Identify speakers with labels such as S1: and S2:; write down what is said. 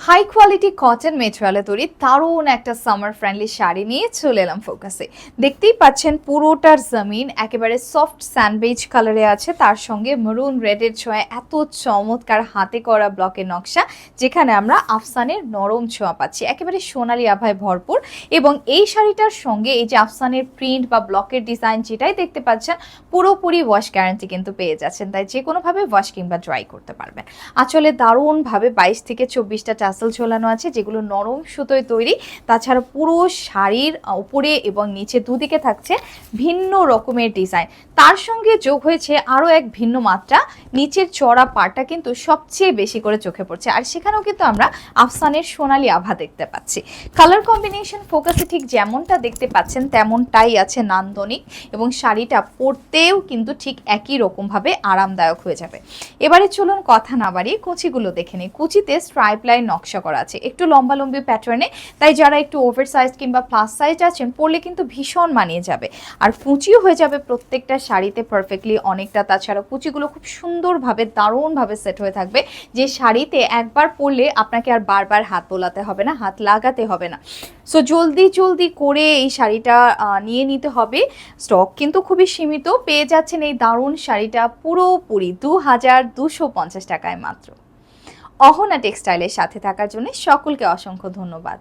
S1: High quality cotton মেটেরিয়ালে তৈরি দারুণ একটা সামার ফ্রেন্ডলি শাড়ি নিয়ে চলে এলাম ফোকাসে। দেখতেই পাচ্ছেন পুরোটার জমিন একেবারে সফট স্যান্ডউইচ কালারে আছে, তার সঙ্গে মেরুন রেডের ছোঁয়া, এত চমৎকার হাতে করা ব্লকের নকশা, যেখানে আমরা আফসানের নরম ছোঁয়া পাচ্ছি, একেবারে সোনালি আভায় ভরপুর। এবং এই শাড়িটার সঙ্গে এই যে আফসানের প্রিন্ট বা ব্লকের ডিজাইন যেটাই দেখতে পাচ্ছেন, পুরোপুরি ওয়াশ গ্যারান্টি কিন্তু পেয়ে যাচ্ছেন, তাই যে কোনোভাবে ওয়াশ কিংবা ড্রাই করতে পারবেন। আসলে দারুণভাবে 22 থেকে 24টা টাসেল ঝোলানো আছে, যেগুলো নরম সুতোয় তৈরি। তাছাড়া পুরো শাড়ির উপরে এবং নিচে দুদিকে থাকছে ভিন্ন রকমের ডিজাইন। তার সঙ্গে যোগ হয়েছে আরও এক ভিন্ন মাত্রা, নিচের চড়া পাটটা কিন্তু সবচেয়ে বেশি করে চোখে পড়ছে, আর সেখানেও কিন্তু আমরা আফসানের সোনালি আভা দেখতে পাচ্ছি। কালার কম্বিনেশন ফোকাসে ঠিক যেমনটা দেখতে পাচ্ছেন তেমনটাই আছে নান্দনিক, এবং শাড়িটা পরতেও কিন্তু ঠিক একই রকমভাবে আরামদায়ক হয়ে যাবে। এবারে চলুন কথা না বাড়িয়ে কুচিগুলো দেখে নিই। কুচিতে স্ট্রাইপ লাইন নকশা করা আছে, একটু লম্বালম্বি প্যাটার্নে, তাই যারা একটু ওভার সাইজ কিংবা প্লাস সাইজ আছেন পরলে কিন্তু ভীষণ মানিয়ে যাবে। আর কুচিও হয়ে যাবে প্রত্যেকটা শাড়িতে পারফেক্টলি অনেকটা। তাছাড়া কুচিগুলো খুব সুন্দরভাবে দারুণভাবে সেট হয়ে থাকবে, যে শাড়িতে একবার পরলে আপনাকে আর বারবার হাত বোলাতে হবে না, হাত লাগাতে হবে না। সো জলদি করে এই শাড়িটা নিয়ে নিতে হবে। স্টক কিন্তু খুবই সীমিত, পেয়ে যাচ্ছেন এই দারুণ শাড়িটা পুরোপুরি 2250 টাকায় মাত্র। অহনা টেক্সটাইলের সাথে থাকার জন্য সকলকে অসংখ্য ধন্যবাদ।